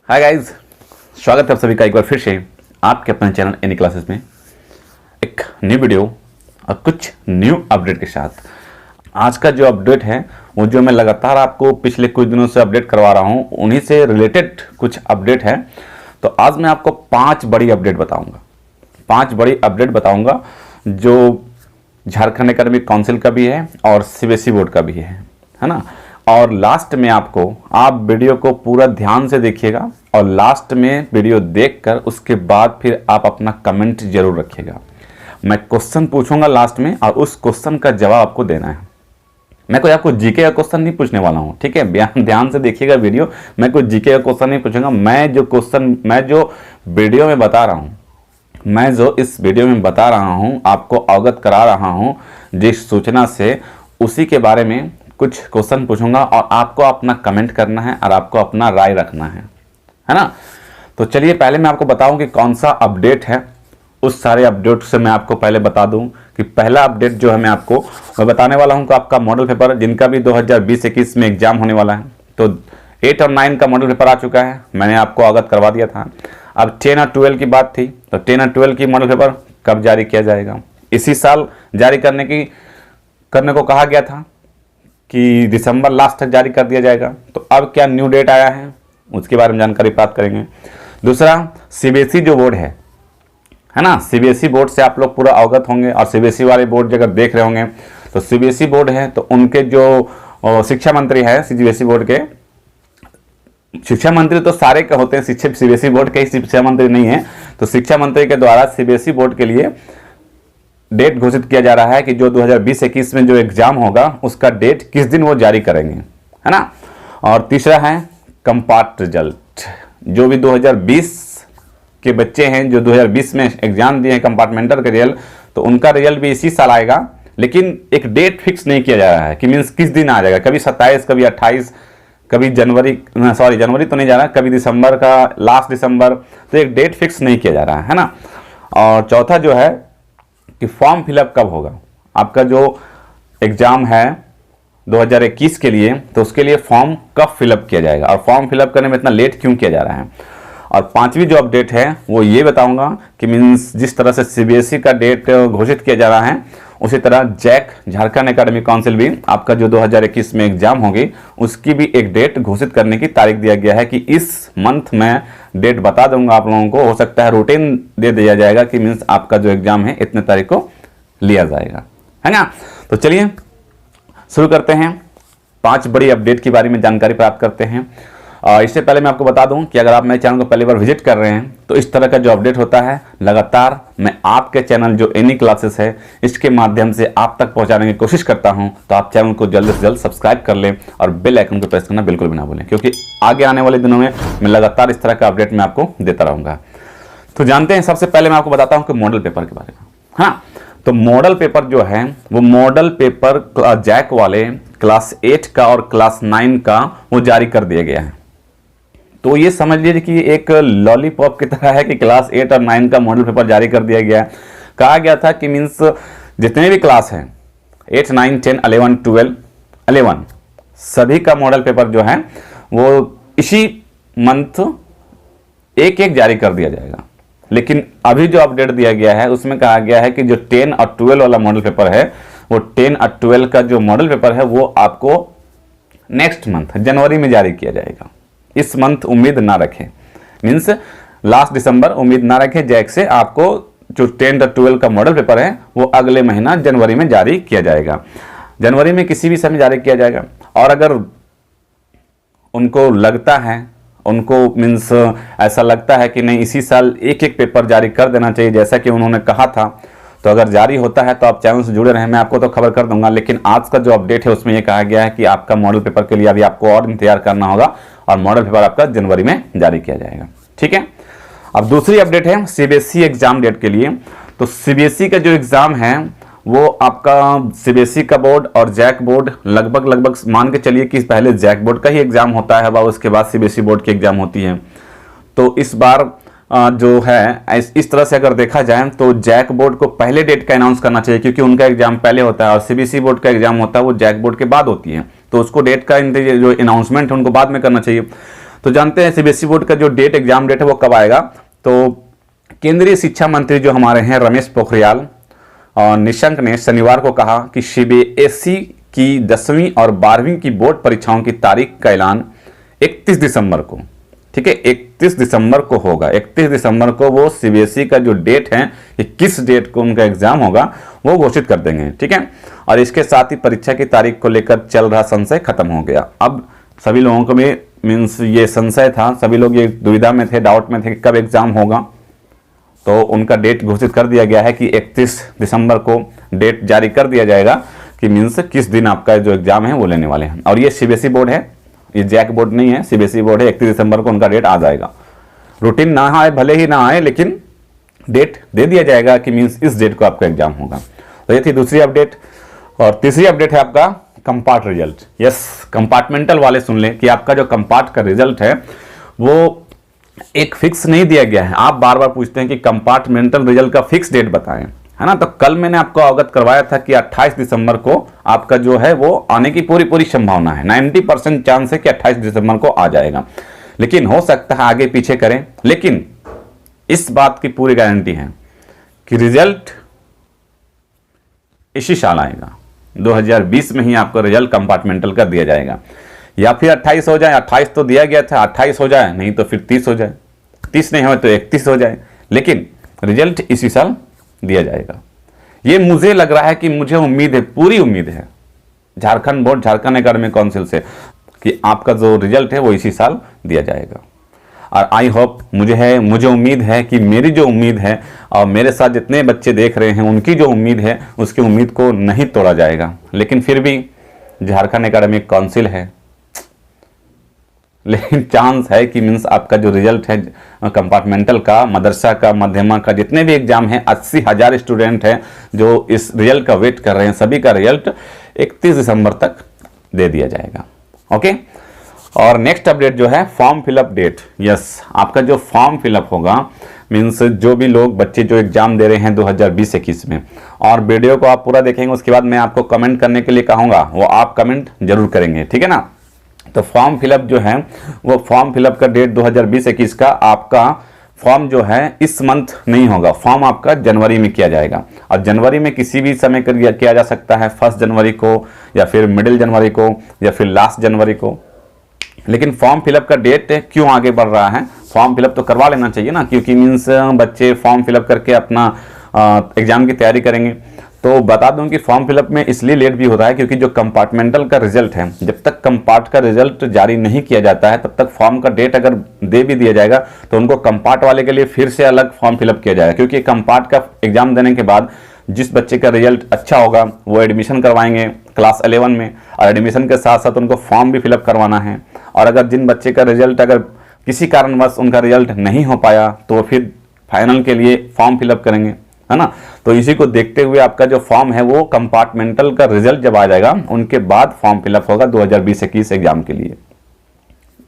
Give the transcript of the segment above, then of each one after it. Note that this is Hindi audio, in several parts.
हाय गाइस, स्वागत है आप सभी का एक बार फिर से आपके अपने चैनल एनी क्लासेस में एक न्यू वीडियो और कुछ न्यू अपडेट के साथ। आज का जो अपडेट है वो जो मैं लगातार आपको पिछले कुछ दिनों से अपडेट करवा रहा हूँ, उन्हीं से रिलेटेड कुछ अपडेट है। तो आज मैं आपको 5 बड़ी अपडेट बताऊँगा, 5 बड़ी अपडेट बताऊँगा जो झारखंड एकेडमिक काउंसिल का भी है और सीबीएसई बोर्ड का भी है ना। और लास्ट में आपको आप वीडियो को पूरा ध्यान से देखिएगा और लास्ट में वीडियो देखकर उसके बाद फिर आप अपना कमेंट जरूर रखिएगा। मैं क्वेश्चन पूछूंगा लास्ट में और उस क्वेश्चन का जवाब आपको देना है। मैं कोई आपको जीके का क्वेश्चन नहीं पूछने वाला हूं, ठीक है। ध्यान से देखिएगा वीडियो। मैं कोई जीके का क्वेश्चन नहीं पूछूंगा। मैं जो वीडियो में बता रहा हूं, मैं जो इस वीडियो में बता रहा हूं, आपको अवगत करा रहा हूं जिस सूचना से, उसी के बारे में कुछ क्वेश्चन पूछूंगा और आपको अपना कमेंट करना है और आपको अपना राय रखना है ना। तो चलिए पहले मैं आपको बताऊं कि कौन सा अपडेट है। उस सारे अपडेट से मैं आपको पहले बता दूं कि पहला अपडेट जो है मैं बताने वाला हूं कि आपका मॉडल पेपर जिनका भी 2020-21 में एग्जाम होने वाला है, तो 8 और 9 का मॉडल पेपर आ चुका है। मैंने आपको अवगत करवा दिया था। अब 10 और 12 की बात थी, तो 10 और 12 की मॉडल पेपर कब जारी किया जाएगा? इसी साल जारी करने को कहा गया था कि दिसंबर लास्ट तक जारी कर दिया जाएगा। तो अब क्या न्यू डेट आया है उसके बारे में जानकारी प्राप्त करेंगे। दूसरा, सीबीएसई जो बोर्ड है ना, सीबीएसई बोर्ड से आप लोग पूरा अवगत होंगे और सीबीएसई वाले बोर्ड अगर देख रहे होंगे तो सीबीएसई बोर्ड है, तो उनके जो शिक्षा मंत्री है सीबीएसई बोर्ड के, शिक्षा मंत्री तो सारे के होते हैं, सीबीएसई बोर्ड के शिक्षा मंत्री नहीं है, तो शिक्षा मंत्री के द्वारा सीबीएसई बोर्ड के लिए डेट घोषित किया जा रहा है कि जो 2020-21 में जो एग्जाम होगा उसका डेट किस दिन वो जारी करेंगे, है ना। और तीसरा है कंपार्ट रिजल्ट। जो भी 2020 के बच्चे हैं जो 2020 में एग्जाम दिए हैं कंपार्टमेंटल के रिजल्ट, तो उनका रिजल्ट भी इसी साल आएगा, लेकिन एक डेट फिक्स नहीं किया जा रहा है कि मीन्स किस दिन आ जाएगा। कभी 27, कभी 28, कभी जनवरी तो नहीं जा रहा, कभी दिसंबर का लास्ट दिसंबर, तो एक डेट फिक्स नहीं किया जा रहा है ना। और चौथा जो है कि फॉर्म फिलअप कब होगा। आपका जो एग्जाम है 2021 के लिए, तो उसके लिए फॉर्म कब फिलअप किया जाएगा और फॉर्म फिलअप करने में इतना लेट क्यों किया जा रहा है। और 5वीं जो अपडेट है वो ये बताऊंगा कि मीन्स जिस तरह से सीबीएसई का डेट घोषित किया जा रहा है, उसी तरह जैक झारखंड एकेडमिक काउंसिल भी आपका जो 2021 में एग्जाम होगी उसकी भी एक डेट घोषित करने की तारीख दिया गया है कि इस मंथ में डेट बता दूंगा आप लोगों को। हो सकता है रूटीन दे दिया जाएगा कि मीन्स आपका जो एग्जाम है इतने तारीख को लिया जाएगा, है ना। तो चलिए शुरू करते हैं, 5 बड़ी अपडेट के बारे में जानकारी प्राप्त करते हैं। इससे पहले मैं आपको बता दूं कि अगर आप मेरे चैनल को पहली बार विजिट कर रहे हैं तो इस तरह का जो अपडेट होता है लगातार मैं आपके चैनल जो एनी क्लासेस है इसके माध्यम से आप तक पहुंचाने की कोशिश करता हूं। तो आप चैनल को जल्द से जल्द सब्सक्राइब कर लें और बेल आइकन को प्रेस करना बिल्कुल भी ना भूलें, क्योंकि आगे आने वाले दिनों में मैं लगातार इस तरह का अपडेट मैं आपको देता रहूँगा। तो जानते हैं, सबसे पहले मैं आपको बताता हूँ कि मॉडल पेपर के बारे में। हाँ, तो मॉडल पेपर जो है वो मॉडल पेपर जैक वाले क्लास 8 का और क्लास 9 का वो जारी कर दिया गया है। तो ये समझ लीजिए कि एक लॉलीपॉप की तरह है कि क्लास 8 और 9 का मॉडल पेपर जारी कर दिया गया है। कहा गया था कि मीन्स जितने भी क्लास हैं 8, 9, 10, 11, 12, 11 सभी का मॉडल पेपर जो है वो इसी मंथ एक जारी कर दिया जाएगा। लेकिन अभी जो अपडेट दिया गया है उसमें कहा गया है कि जो 10 और 12 वाला मॉडल पेपर है, वो 10 और 12 का जो मॉडल पेपर है वो आपको नेक्स्ट मंथ जनवरी में जारी किया जाएगा। इस मंथ उम्मीद ना रखें, मीन्स लास्ट दिसंबर उम्मीद ना रखें जैक से। आपको जो 10 और 12 का मॉडल पेपर है वो अगले महीना जनवरी में जारी किया जाएगा। जनवरी में किसी भी समय जारी किया जाएगा। और अगर उनको लगता है, उनको मीन्स ऐसा लगता है कि नहीं इसी साल एक पेपर जारी कर देना चाहिए जैसा कि उन्होंने कहा था, तो अगर जारी होता है तो आप चैनल से जुड़े रहें, मैं आपको तो खबर कर दूंगा। लेकिन आज का जो अपडेट है उसमें यह कहा गया है कि आपका मॉडल पेपर के लिए अभी आपको और इंतजार करना होगा और मॉडल पेपर आपका जनवरी में जारी किया जाएगा, ठीक है। अब दूसरी अपडेट है सीबीएसई एग्जाम डेट के लिए। तो सीबीएसई का जो एग्जाम है वो आपका सीबीएसई का बोर्ड और जैक बोर्ड लगभग मान के चलिए कि पहले जैक बोर्ड का ही एग्जाम होता है और उसके बाद सीबीएसई बोर्ड की एग्जाम होती है। तो इस बार जो है इस तरह से अगर देखा जाए तो जैक बोर्ड को पहले डेट का अनाउंस करना चाहिए, क्योंकि उनका एग्जाम पहले होता है और सीबीएसई बोर्ड का एग्जाम होता है वो जैक बोर्ड के बाद होती है, तो उसको डेट का जो अनाउंसमेंट है उनको बाद में करना चाहिए। तो जानते हैं सीबीएसई बोर्ड का जो डेट, एग्जाम डेट है वो कब आएगा। तो केंद्रीय शिक्षा मंत्री जो हमारे हैं रमेश पोखरियाल और निशंक ने शनिवार को कहा कि सीबीएसई की 10वीं और 12वीं की बोर्ड परीक्षाओं की तारीख का ऐलान 31 दिसंबर को, ठीक है, 31 दिसंबर को होगा। 31 दिसंबर को वो सीबीएसई का जो डेट है कि किस डेट को उनका एग्जाम होगा वो घोषित कर देंगे, ठीक है। और इसके साथ ही परीक्षा की तारीख को लेकर चल रहा संशय खत्म हो गया। अब सभी लोगों को भी मीन्स ये संशय था, सभी लोग ये दुविधा में थे, डाउट में थे कि कब एग्जाम होगा। तो उनका डेट घोषित कर दिया गया है कि 31 दिसंबर को डेट जारी कर दिया जाएगा कि मीन्स किस दिन आपका जो एग्जाम है वो लेने वाले हैं। और ये सीबीएसई बोर्ड है, ये जैक बोर्ड नहीं है, सीबीएसई बोर्ड है। 31 दिसंबर को उनका डेट आ जाएगा। रूटीन ना आए, भले ही ना आए, लेकिन डेट दे दिया जाएगा कि मीन्स इस डेट को आपका एग्जाम होगा। तो ये थी दूसरी अपडेट। और तीसरी अपडेट है आपका कंपार्ट रिजल्ट। यस, कंपार्टमेंटल वाले सुन लें कि आपका जो कंपार्ट का रिजल्ट है वो एक फिक्स नहीं दिया गया है। आप बार बार पूछते हैं कि कंपार्टमेंटल रिजल्ट का फिक्स डेट बताएं, है ना। तो कल मैंने आपको अवगत करवाया था कि 28 दिसंबर को आपका जो है वो आने की पूरी संभावना है। 90% चांस है कि 28 दिसंबर को आ जाएगा, लेकिन हो सकता है आगे पीछे करें। लेकिन इस बात की पूरी गारंटी है कि रिजल्ट इसी साल आएगा, 2020 में ही आपको रिजल्ट कंपार्टमेंटल का दिया जाएगा। या फिर 28 हो जाए, 28 तो दिया गया था, 28 हो जाए, नहीं तो फिर 30 हो जाए, 30 नहीं हो तो 31 हो जाए, लेकिन रिजल्ट इसी साल दिया जाएगा। ये मुझे लग रहा है कि मुझे उम्मीद है, पूरी उम्मीद है Jharkhand board, Jharkhand academic council से कि आपका जो रिजल्ट है वो इसी साल दिया जाएगा। और आई होप, मुझे उम्मीद है कि मेरी जो उम्मीद है और मेरे साथ जितने बच्चे देख रहे हैं उनकी जो उम्मीद है उसकी उम्मीद को नहीं तोड़ा जाएगा। लेकिन फिर भी झारखंड एकेडमिक काउंसिल है, लेकिन चांस है कि मीन्स आपका जो रिजल्ट है कंपार्टमेंटल का, मदरसा का, मध्यमा का, जितने भी एग्जाम हैं, 80,000 स्टूडेंट हैं जो इस रिजल्ट का वेट कर रहे हैं, सभी का रिजल्ट 31 दिसंबर तक दे दिया जाएगा। ओके। और नेक्स्ट अपडेट जो है फॉर्म फिलअप डेट। यस, आपका जो फॉर्म फिलअप होगा मीन्स जो भी लोग बच्चे जो एग्जाम दे रहे हैं 2020-21 में, और वीडियो को आप पूरा देखेंगे, उसके बाद मैं आपको कमेंट करने के लिए कहूँगा, वो आप कमेंट जरूर करेंगे, ठीक है ना। तो फॉर्म फिलअप जो है वो फॉर्म फिलअप का डेट 2020-21 का आपका फॉर्म जो है इस मंथ नहीं होगा, फॉर्म आपका जनवरी में किया जाएगा। और जनवरी में किसी भी समय किया जा सकता है, 1 जनवरी को या फिर मिडिल जनवरी को या फिर लास्ट जनवरी को। लेकिन फॉर्म फिलअप का डेट क्यों आगे बढ़ रहा है? फॉर्म फिलअप तो करवा लेना चाहिए ना, क्योंकि मीन्स बच्चे फॉर्म फिलअप करके अपना एग्जाम की तैयारी करेंगे। तो बता दूं कि फॉर्म फिलअप में इसलिए लेट भी होता है क्योंकि जो कंपार्टमेंटल का रिजल्ट है, जब तक कंपार्ट का रिजल्ट जारी नहीं किया जाता है तब तक फॉर्म का डेट अगर दे भी दिया जाएगा तो उनको कंपार्ट वाले के लिए फिर से अलग फॉर्म फिलअप किया जाएगा। क्योंकि कंपार्ट का एग्जाम देने के बाद जिस बच्चे का रिजल्ट अच्छा होगा वो एडमिशन करवाएंगे क्लास 11 में, और एडमिशन के साथ साथ उनको फॉर्म भी फिलअप करवाना है। और अगर जिन बच्चे का रिजल्ट अगर किसी कारणवश उनका रिजल्ट नहीं हो पाया तो फिर फाइनल के लिए फॉर्म फिलअप करेंगे, है ना। तो इसी को देखते हुए आपका जो फॉर्म है वो कंपार्टमेंटल का रिजल्ट जब आ जाएगा उनके बाद फॉर्म फिलअप होगा 2020-21 एग्जाम के लिए,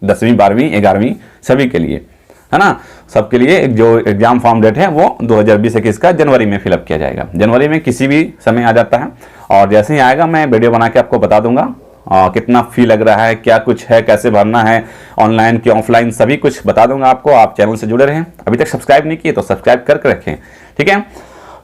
10वीं 12वीं 11वीं सभी के लिए, है ना। सबके लिए जो एग्जाम फॉर्म डेट है वो 2020-21 का जनवरी में फिलअप किया जाएगा। जनवरी में किसी भी समय आ जाता है, और जैसे ही आएगा मैं वीडियो बना के आपको बता दूंगा कितना फी लग रहा है, क्या कुछ है, कैसे भरना है, ऑनलाइन की ऑफलाइन सभी कुछ बता दूंगा आपको। आप चैनल से जुड़े रहें, अभी तक सब्सक्राइब नहीं किए तो सब्सक्राइब करके रखें, ठीक है।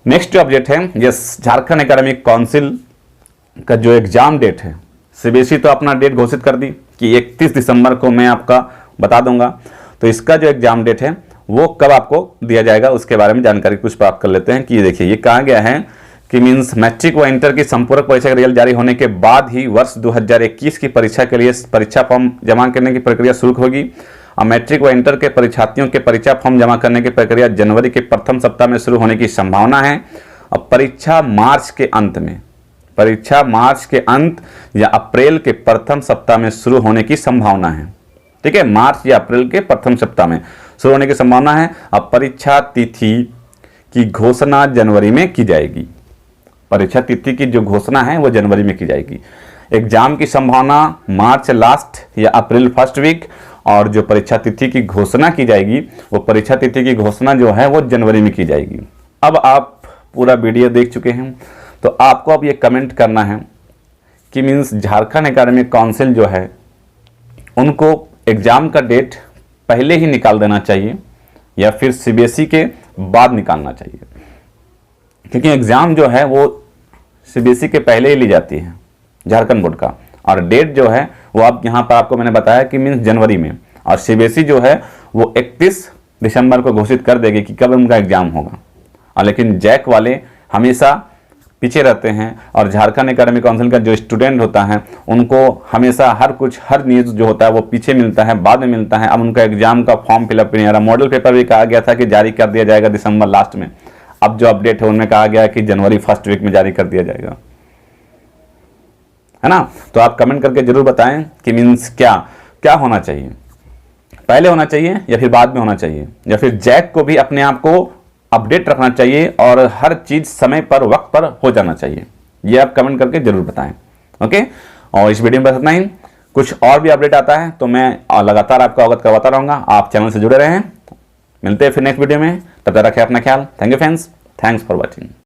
नेक्स्ट जो अपडेट है, यस, झारखंड एकेडमिक काउंसिल का जो एग्जाम डेट है, सीबीएसई तो अपना डेट घोषित कर दी कि 31 दिसंबर को मैं आपका बता दूंगा। तो इसका जो एग्जाम डेट है वो कब आपको दिया जाएगा उसके बारे में जानकारी कुछ प्राप्त कर लेते हैं। कि ये देखिए, ये कहा गया है कि मीन्स मैट्रिक व इंटर की संपूरक परीक्षा का रिजल्ट जारी होने के बाद ही वर्ष 2021 की परीक्षा के लिए परीक्षा फॉर्म जमा करने की प्रक्रिया शुरू होगी। और मैट्रिक व इंटर के परीक्षार्थियों के परीक्षा फॉर्म जमा करने की प्रक्रिया जनवरी के प्रथम सप्ताह में शुरू होने की संभावना है। और परीक्षा मार्च के अंत या अप्रैल के प्रथम सप्ताह में शुरू होने की संभावना है, ठीक है। मार्च या अप्रैल के प्रथम सप्ताह में शुरू होने की संभावना है। अब परीक्षा तिथि की घोषणा जनवरी में की जाएगी। परीक्षा तिथि की जो घोषणा है वो जनवरी में की जाएगी। एग्जाम की संभावना मार्च लास्ट या अप्रैल फर्स्ट वीक, और जो परीक्षा तिथि की घोषणा की जाएगी वो परीक्षा तिथि की घोषणा जो है वो जनवरी में की जाएगी। अब आप पूरा वीडियो देख चुके हैं तो आपको अब ये कमेंट करना है कि मीन्स झारखंड एकेडमिक काउंसिल जो है उनको एग्ज़ाम का डेट पहले ही निकाल देना चाहिए या फिर सीबीएसई के बाद निकालना चाहिए, क्योंकि एग्ज़ाम जो है वो सीबीएसई के पहले ही ली जाती है झारखंड बोर्ड का, और डेट जो है वो अब यहाँ पर आपको मैंने बताया कि मीन्स जनवरी में, और सीबीएसई जो है वो 31 दिसंबर को घोषित कर देगी कि कब उनका एग्ज़ाम होगा। और लेकिन जैक वाले हमेशा पीछे रहते हैं, और झारखंड एकेडमिक काउंसिल का जो स्टूडेंट होता है उनको हमेशा हर न्यूज़ जो होता है वो पीछे मिलता है, बाद में मिलता है। अब उनका एग्जाम का फॉर्म फिलअप नहीं आ रहा। मॉडल पेपर भी कहा गया था कि जारी कर दिया जाएगा दिसंबर लास्ट में, अब जो अपडेट है उनमें कहा गया कि जनवरी फर्स्ट वीक में जारी कर दिया जाएगा, है ना। तो आप कमेंट करके जरूर बताएं कि मीन्स क्या होना चाहिए, पहले होना चाहिए या फिर बाद में होना चाहिए, या फिर जैक को भी अपने आप को अपडेट रखना चाहिए और हर चीज़ समय पर वक्त पर हो जाना चाहिए। ये आप कमेंट करके जरूर बताएं। ओके, और इस वीडियो में बस इतना ही। कुछ और भी अपडेट आता है तो मैं लगातार आपको अवगत करवाता रहूँगा। आप चैनल से जुड़े रहें। मिलते हैं फिर नेक्स्ट वीडियो में, तब तक रखें अपना ख्याल। Thank you friends, thanks for watching.